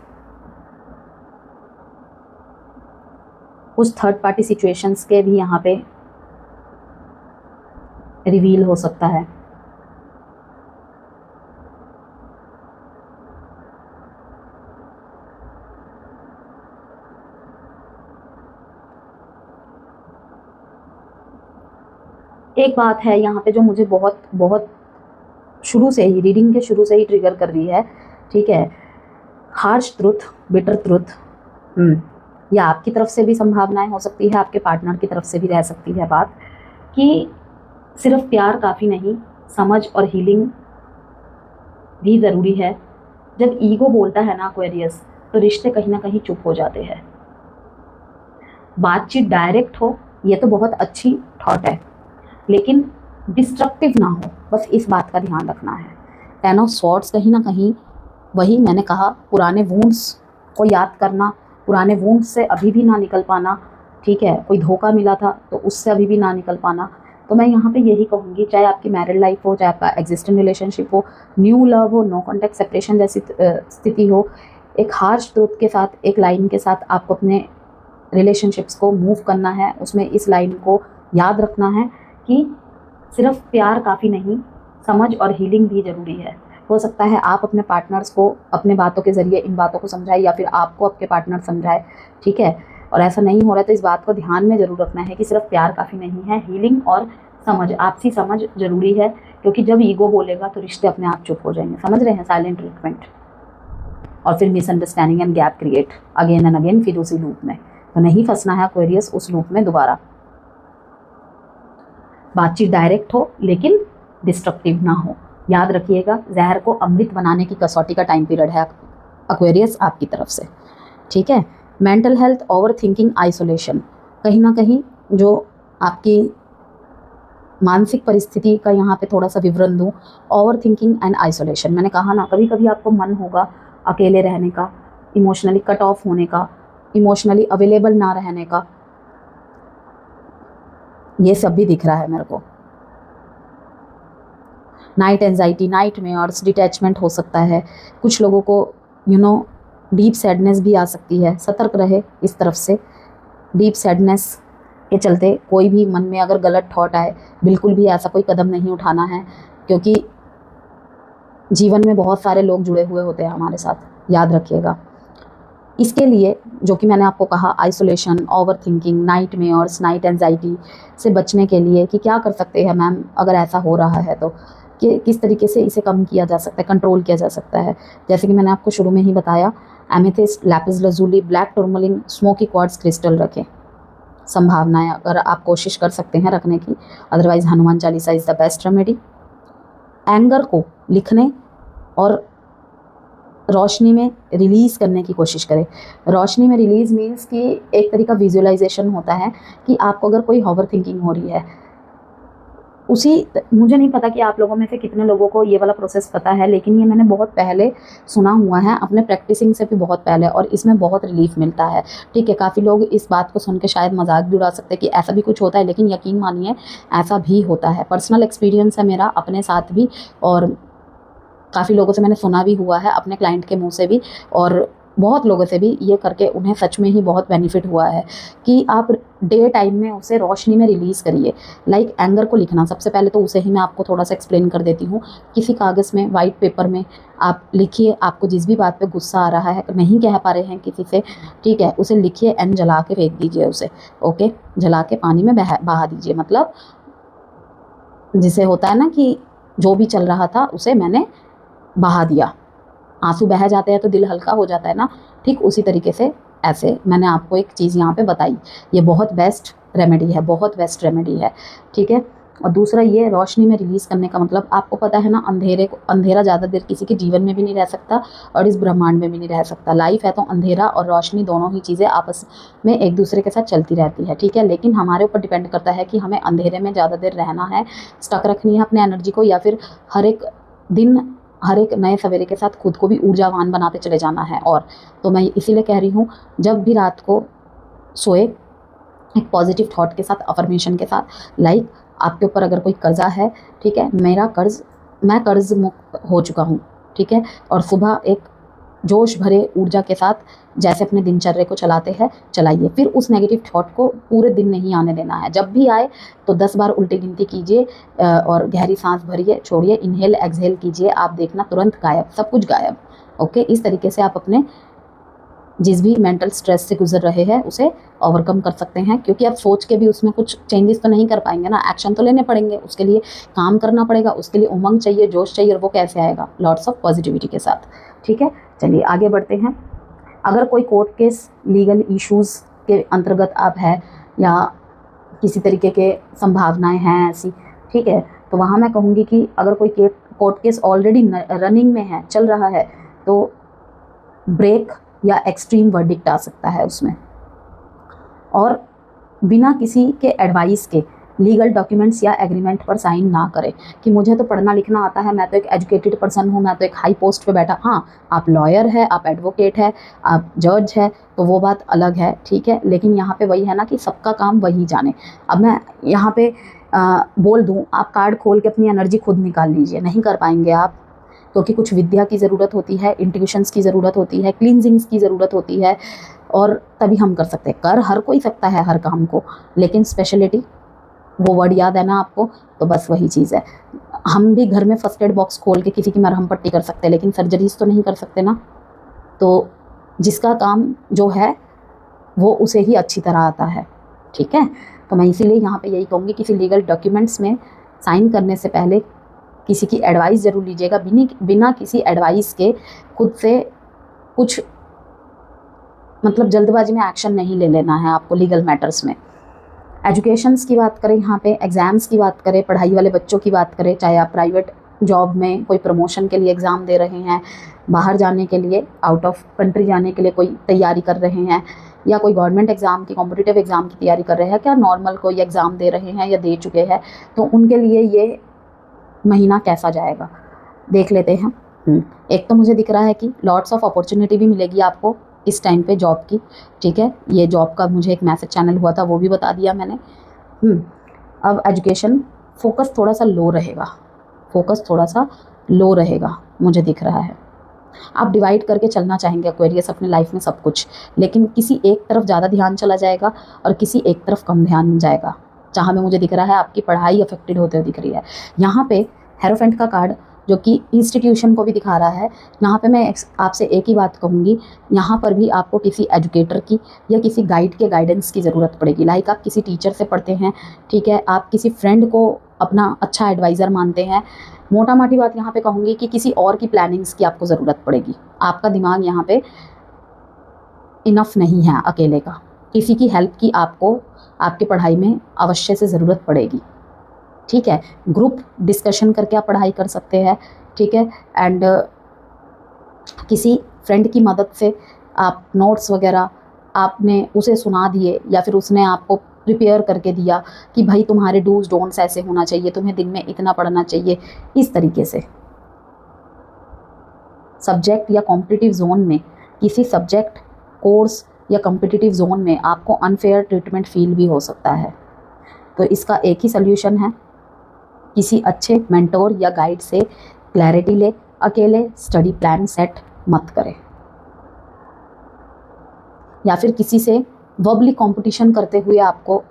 कुछ थर्ड पार्टी सिचुएशंस के भी यहाँ पे रिवील हो सकता है। एक बात है यहाँ पे जो मुझे बहुत बहुत शुरू से ही, रीडिंग के शुरू से ही ट्रिगर कर रही है, ठीक है। हार्श ट्रुथ, बिटर ट्रुथ, या आपकी तरफ से भी संभावनाएं हो सकती है, आपके पार्टनर की तरफ से भी रह सकती है बात, कि सिर्फ प्यार काफ़ी नहीं, समझ और हीलिंग भी ज़रूरी है। जब ईगो बोलता है ना एक्वेरियस, तो रिश्ते कहीं ना कहीं चुप हो जाते हैं। बातचीत डायरेक्ट हो, ये तो बहुत अच्छी थॉट है, लेकिन डिस्ट्रक्टिव ना हो, बस इस बात का ध्यान रखना है। 10 ऑफ स्वॉर्ड्स कहीं ना कहीं वही मैंने कहा, पुराने वुंड्स को याद करना, पुराने वुंड्स से अभी भी ना निकल पाना, ठीक है। कोई धोखा मिला था तो उससे अभी भी ना निकल पाना। तो मैं यहाँ पे यही कहूँगी, चाहे आपकी मैरिड लाइफ हो, चाहे आपका एग्जिस्टिंग रिलेशनशिप हो, न्यू लव हो, नो कॉन्टैक्ट सेपरेशन जैसी स्थिति हो, एक हार्श ट्रूथ के साथ, एक लाइन के साथ आपको अपने रिलेशनशिप्स को मूव करना है। उसमें इस लाइन को याद रखना है कि सिर्फ प्यार काफ़ी नहीं, समझ और हीलिंग भी ज़रूरी है। हो सकता है आप अपने पार्टनर्स को अपने बातों के ज़रिए इन बातों को समझाए, या फिर आपको आपके पार्टनर समझाए, ठीक है। और ऐसा नहीं हो रहा है तो इस बात को ध्यान में ज़रूर रखना है कि सिर्फ प्यार काफ़ी नहीं है, हीलिंग और समझ, आपसी समझ ज़रूरी है। क्योंकि जब ईगो बोलेगा तो रिश्ते अपने आप चुप हो जाएंगे, समझ रहे हैं, साइलेंट ट्रीटमेंट, और फिर misunderstanding and gap create again and again, फिर उसी लूप में। तो नहीं फंसना है एक्वेरियस उस लूप में दोबारा। बातचीत डायरेक्ट हो लेकिन डिस्ट्रक्टिव ना हो। याद रखिएगा, जहर को अमृत बनाने की कसौटी का टाइम पीरियड है एक्वेरियस आपकी तरफ से, ठीक है। Mental health, over thinking, isolation, कहीं ना कहीं जो आपकी मानसिक परिस्थिति का यहाँ पे थोड़ा सा विवरण दूँ। ओवर थिंकिंग एंड आइसोलेशन, मैंने कहा ना, कभी कभी आपको मन होगा अकेले रहने का, इमोशनली कट ऑफ होने का, इमोशनली अवेलेबल ना रहने का, ये सब भी दिख रहा है मेरे को। नाइट एंजाइटी, नाइट में और डिटैचमेंट हो सकता है। कुछ लोगों को डीप सैडनेस भी आ सकती है, सतर्क रहे इस तरफ से। डीप सैडनेस के चलते कोई भी मन में अगर गलत थॉट आए, बिल्कुल भी ऐसा कोई कदम नहीं उठाना है, क्योंकि जीवन में बहुत सारे लोग जुड़े हुए होते हैं हमारे साथ, याद रखिएगा। इसके लिए जो कि मैंने आपको कहा, isolation, over thinking, nightmares, night anxiety से बचने के लिए कि क्या कर सकते हैं मैम अगर ऐसा हो रहा है तो, कि किस तरीके से इसे कम किया जा सकता है, कंट्रोल किया जा सकता है। जैसे कि मैंने आपको शुरू में ही बताया, amethyst, lapis lazuli, black tourmaline, smoky quartz crystal रखें। संभावनाएं अगर आप कोशिश कर सकते हैं रखने की, otherwise Hanuman Chalisa is the best remedy. Anger को लिखने और रोशनी में रिलीज़ करने की कोशिश करें। रोशनी में रिलीज़ मीन्स कि एक तरीका विजुअलाइजेशन होता है कि आपको अगर कोई ओवर थिंकिंग हो रही है, उसी मुझे नहीं पता कि आप लोगों में से कितने लोगों को ये वाला प्रोसेस पता है, लेकिन ये मैंने बहुत पहले सुना हुआ है, अपने प्रैक्टिसिंग से भी बहुत पहले, और इसमें बहुत रिलीफ मिलता है। ठीक है, काफ़ी लोग इस बात को सुन के शायद मजाक भी उड़ा सकते हैं कि ऐसा भी कुछ होता है, लेकिन यकीन मानिए ऐसा भी होता है। पर्सनल एक्सपीरियंस है मेरा अपने साथ भी, और काफ़ी लोगों से मैंने सुना भी हुआ है, अपने क्लाइंट के मुंह से भी, और बहुत लोगों से भी ये करके उन्हें सच में ही बहुत बेनिफिट हुआ है कि आप डे टाइम में उसे रोशनी में रिलीज़ करिए। लाइक एंगर को लिखना, सबसे पहले तो उसे ही मैं आपको थोड़ा सा एक्सप्लेन कर देती हूँ। किसी कागज़ में, वाइट पेपर में आप लिखिए, आपको जिस भी बात पे गुस्सा आ रहा है, नहीं कह पा रहे हैं किसी से, ठीक है, उसे लिखिए एंड जला के फेंक दीजिए उसे। ओके, जला के पानी में बहा दीजिए। मतलब जिसे होता है ना कि जो भी चल रहा था उसे मैंने बहा दिया। आंसू बह जाते हैं तो दिल हल्का हो जाता है ना, ठीक उसी तरीके से ऐसे मैंने आपको एक चीज़ यहाँ पे बताई। ये बहुत बेस्ट रेमेडी है, बहुत बेस्ट रेमेडी है, ठीक है। और दूसरा ये रोशनी में रिलीज़ करने का मतलब, आपको पता है ना, अंधेरा ज़्यादा देर किसी के जीवन में भी नहीं रह सकता और इस ब्रह्मांड में भी नहीं रह सकता। लाइफ है तो अंधेरा और रोशनी दोनों ही चीज़ें आपस में एक दूसरे के साथ चलती रहती है, ठीक है। लेकिन हमारे ऊपर डिपेंड करता है कि हमें अंधेरे में ज़्यादा देर रहना है, स्टक रखनी है अपने एनर्जी को, या फिर हर एक दिन, हर एक नए सवेरे के साथ खुद को भी ऊर्जावान बनाते चले जाना है। और तो मैं इसीलिए कह रही हूँ, जब भी रात को सोए एक पॉजिटिव थॉट के साथ, अफर्मेशन के साथ, लाइक आपके ऊपर अगर कोई कर्जा है, ठीक है, मैं कर्ज मुक्त हो चुका हूँ, ठीक है, और सुबह एक जोश भरे ऊर्जा के साथ जैसे अपने दिनचर्या को चलाते हैं चलाइए। फिर उस नेगेटिव थॉट को पूरे दिन नहीं आने देना है। जब भी आए तो 10 बार उल्टी गिनती कीजिए और गहरी सांस भरिए, छोड़िए, इनहेल एक्सहेल कीजिए, आप देखना तुरंत गायब, सब कुछ गायब। ओके, इस तरीके से आप अपने जिस भी मेंटल स्ट्रेस से गुजर रहे हैं उसे ओवरकम कर सकते हैं, क्योंकि आप सोच के भी उसमें कुछ चेंजेस तो नहीं कर पाएंगे ना, एक्शन तो लेने पड़ेंगे, उसके लिए काम करना पड़ेगा, उसके लिए उमंग चाहिए, जोश चाहिए, और वो कैसे आएगा? लॉट्स ऑफ पॉजिटिविटी के साथ, ठीक है। चलिए आगे बढ़ते हैं। अगर कोई कोर्ट केस, लीगल इश्यूज़ के अंतर्गत आप है, या किसी तरीके के संभावनाएं हैं ऐसी, ठीक है, तो वहाँ मैं कहूँगी कि अगर कोई कोर्ट केस ऑलरेडी रनिंग में है, चल रहा है, तो ब्रेक या एक्सट्रीम वर्डिक्ट आ सकता है उसमें। और बिना किसी के एडवाइस के लीगल डॉक्यूमेंट्स या एग्रीमेंट पर साइन ना करें कि मुझे तो पढ़ना लिखना आता है, मैं तो एक एजुकेटेड पर्सन हूँ, मैं तो एक हाई पोस्ट पे बैठा। हाँ, आप लॉयर है, आप एडवोकेट है, आप जज है, तो वो बात अलग है, ठीक है। लेकिन यहाँ पे वही है ना कि सबका काम वही जाने। अब मैं यहाँ पे बोल दूँ आप कार्ड खोल के अपनी एनर्जी खुद निकाल लीजिए, नहीं कर पाएंगे आप, क्योंकि कुछ विद्या की ज़रूरत होती है, इंट्यूशंस की ज़रूरत होती है, क्लींजिंग्स की ज़रूरत होती है, और तभी हम कर सकते हैं। कर हर कोई सकता है हर काम को, लेकिन स्पेशलिटी, वो वर्ड याद है ना आपको, तो बस वही चीज़ है। हम भी घर में फर्स्ट एड बॉक्स खोल के किसी की मरहम पट्टी कर सकते हैं, लेकिन सर्जरीज तो नहीं कर सकते ना। तो जिसका काम जो है वो उसे ही अच्छी तरह आता है, ठीक है। तो मैं इसीलिए यहाँ पे यही कहूँगी, किसी लीगल डॉक्यूमेंट्स में साइन करने से पहले किसी की एडवाइस ज़रूर लीजिएगा। बिना किसी एडवाइस के खुद से कुछ मतलब जल्दबाजी में एक्शन नहीं ले लेना है आपको लीगल मैटर्स में। एजुकेशंस की बात करें, यहाँ पे एग्ज़ाम्स की बात करें, पढ़ाई वाले बच्चों की बात करें, चाहे आप प्राइवेट जॉब में कोई प्रमोशन के लिए एग्ज़ाम दे रहे हैं, बाहर जाने के लिए, आउट ऑफ कंट्री जाने के लिए कोई तैयारी कर रहे हैं, या कोई गवर्नमेंट एग्ज़ाम की, कॉम्पिटिटिव एग्ज़ाम की तैयारी कर रहे हैं, क्या नॉर्मल कोई एग्ज़ाम दे रहे हैं या दे चुके हैं, तो उनके लिए ये महीना कैसा जाएगा देख लेते हैं। एक तो मुझे दिख रहा है कि लॉट्स ऑफ अपॉर्चुनिटी भी मिलेगी आपको इस टाइम पे जॉब की, ठीक है। ये जॉब का मुझे एक मैसेज चैनल हुआ था, वो भी बता दिया मैंने। अब एजुकेशन फोकस थोड़ा सा लो रहेगा, मुझे दिख रहा है। आप डिवाइड करके चलना चाहेंगे एक्वेरियस अपने लाइफ में सब कुछ, लेकिन किसी एक तरफ ज़्यादा ध्यान चला जाएगा और किसी एक तरफ कम ध्यान जाएगा। जहाँ में मुझे दिख रहा है आपकी पढ़ाई अफेक्टेड होते हुए दिख रही है। यहाँ पे हेरोफेंट का कार्ड जो कि इंस्टीट्यूशन को भी दिखा रहा है, यहाँ पे मैं आपसे एक ही बात कहूँगी, यहाँ पर भी आपको किसी एजुकेटर की या किसी गाइड के गाइडेंस की ज़रूरत पड़ेगी। लाइक आप किसी टीचर से पढ़ते हैं, ठीक है, आप किसी फ्रेंड को अपना अच्छा एडवाइज़र मानते हैं, मोटा मोटी बात यहाँ पे कहूँगी कि किसी और की प्लानिंग्स की आपको ज़रूरत पड़ेगी। आपका दिमाग यहाँ पे इनफ नहीं है अकेले का, किसी की हेल्प की आपको आपकी पढ़ाई में अवश्य से ज़रूरत पड़ेगी, ठीक है। ग्रुप डिस्कशन करके आप पढ़ाई कर सकते हैं, ठीक है। एंड किसी फ्रेंड की मदद से आप नोट्स वगैरह आपने उसे सुना दिए, या फिर उसने आपको प्रिपेयर करके दिया कि भाई तुम्हारे डूज डोंट्स ऐसे होना चाहिए, तुम्हें दिन में इतना पढ़ना चाहिए, इस तरीके से। सब्जेक्ट या कॉम्पिटिटिव जोन में, किसी सब्जेक्ट, कोर्स या कॉम्पिटिटिव जोन में आपको अनफेयर ट्रीटमेंट फील भी हो सकता है। तो इसका एक ही सल्यूशन है, किसी अच्छे मेंटोर या गाइड से क्लैरिटी ले, अकेले स्टडी प्लान सेट मत करें। या फिर किसी से वर्बली कंपटीशन करते हुए आपको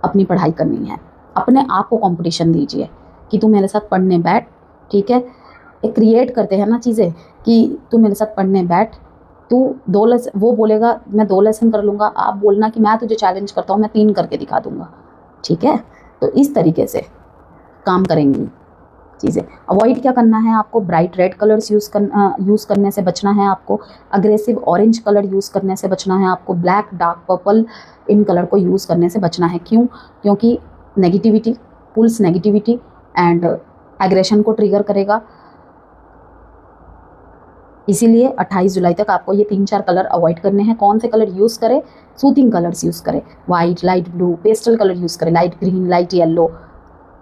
अपनी पढ़ाई करनी है, अपने आप को कंपटीशन दीजिए कि तू मेरे साथ पढ़ने बैठ, ठीक है। एक क्रिएट करते हैं ना चीज़ें कि तू मेरे साथ पढ़ने बैठ, तू 2 लेसन, वो बोलेगा मैं 2 लेसन कर लूँगा, आप बोलना कि मैं तुझे चैलेंज करता हूँ, मैं 3 करके दिखा दूँगा, ठीक है। तो इस तरीके से काम करेंगी चीज़ें। अवॉइड क्या करना है आपको, ब्राइट रेड कलर्स यूज़ करने से बचना है आपको, अग्रेसिव ऑरेंज कलर यूज़ करने से बचना है आपको, ब्लैक, डार्क पर्पल इन कलर को यूज़ करने से बचना है। क्यों? क्योंकि negativity, pulls negativity and aggression को ट्रिगर करेगा। इसीलिए 28 जुलाई तक आपको ये 3-4 कलर अवॉइड करने हैं। कौन से कलर यूज़ करें? सूथिंग कलर्स यूज़ करें, white, light blue, pastel colour use करें, light green, light yellow,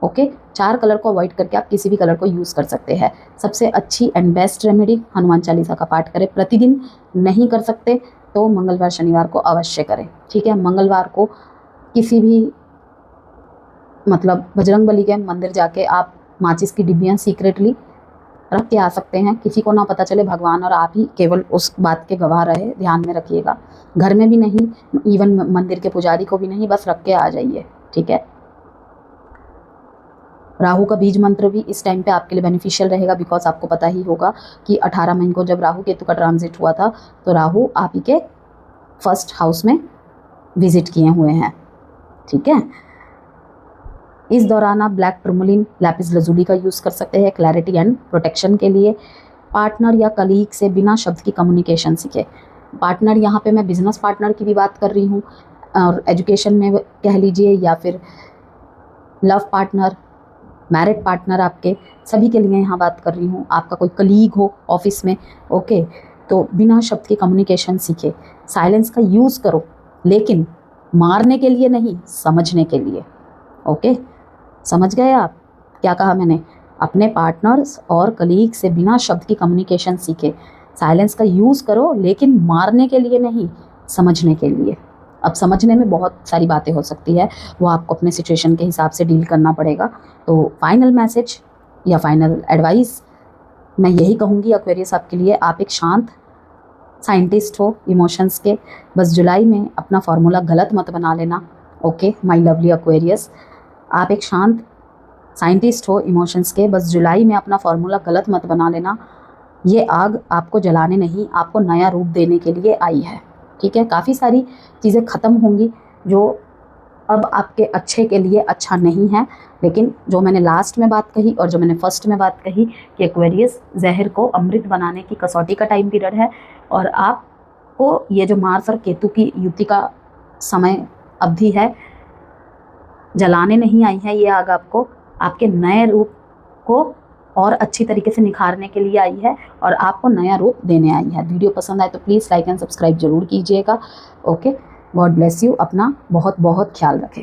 okay. 4 colour को अवॉइड करके आप किसी भी कलर को यूज़ कर सकते हैं। सबसे अच्छी and best remedy, Hanuman Chalisa का पाठ करें प्रतिदिन। नहीं कर सकते तो मंगलवार शनिवार को अवश्य करें, ठीक है। मंगलवार को किसी भी मतलब बजरंगबली के मंदिर जाके आप माचिस की डिब्बियाँ सीक्रेटली रख के आ सकते हैं, किसी को ना पता चले, भगवान और आप ही केवल उस बात के गवाह रहे, ध्यान में रखिएगा। घर में भी नहीं, इवन मंदिर के पुजारी को भी नहीं, बस रख के आ जाइए, ठीक है। राहु का बीज मंत्र भी इस टाइम पे आपके लिए बेनिफिशियल रहेगा, बिकॉज आपको पता ही होगा कि 18 मई को जब राहु केतु का ट्रांजिट हुआ था तो राहु आप ही के फर्स्ट हाउस में विजिट किए हुए हैं, ठीक है। इस दौरान आप ब्लैक टर्मोलिन, लैपिस लजुली का यूज़ कर सकते हैं क्लैरिटी एंड प्रोटेक्शन के लिए। पार्टनर या कलीग से बिना शब्द की कम्युनिकेशन सीखें। पार्टनर, यहाँ पे मैं बिजनेस पार्टनर की भी बात कर रही हूँ, और एजुकेशन में कह लीजिए, या फिर लव पार्टनर, मैरिड पार्टनर, आपके सभी के लिए यहाँ बात कर रही हूँ। आपका कोई कलीग हो ऑफिस में, ओके, तो बिना शब्द की कम्युनिकेशन सीखे। साइलेंस का यूज़ करो, लेकिन मारने के लिए नहीं, समझने के लिए, ओके। समझ गए आप क्या कहा मैंने? अपने पार्टनर्स और कलीग से बिना शब्द की कम्युनिकेशन सीखे। साइलेंस का यूज़ करो, लेकिन मारने के लिए नहीं, समझने के लिए। अब समझने में बहुत सारी बातें हो सकती है, वो आपको अपने सिचुएशन के हिसाब से डील करना पड़ेगा। तो फाइनल मैसेज या फाइनल एडवाइस मैं यही कहूँगी एक्वेरियस आपके लिए, आप एक शांत साइंटिस्ट हो इमोशंस के, बस जुलाई में अपना फार्मूला गलत मत बना लेना, ओके माय लवली एक्वेरियस। आप एक शांत साइंटिस्ट हो इमोशंस के, बस जुलाई में अपना फार्मूला गलत मत बना लेना। ये आग आपको जलाने नहीं, आपको नया रूप देने के लिए आई है, ठीक है। काफ़ी सारी चीज़ें ख़त्म होंगी जो अब आपके अच्छे के लिए अच्छा नहीं है, लेकिन जो मैंने लास्ट में बात कही और जो मैंने फर्स्ट में बात कही कि एक्वेरियस जहर को अमृत बनाने की कसौटी का टाइम पीरियड है, और आपको ये जो मार्स और केतु की युति का समय अवधि है, जलाने नहीं आई है ये आग, आपको आपके नए रूप को और अच्छी तरीके से निखारने के लिए आई है, और आपको नया रूप देने आई है। वीडियो पसंद आए तो प्लीज़ लाइक एंड सब्सक्राइब जरूर कीजिएगा, ओके। God bless you. अपना बहुत बहुत ख्याल रखें।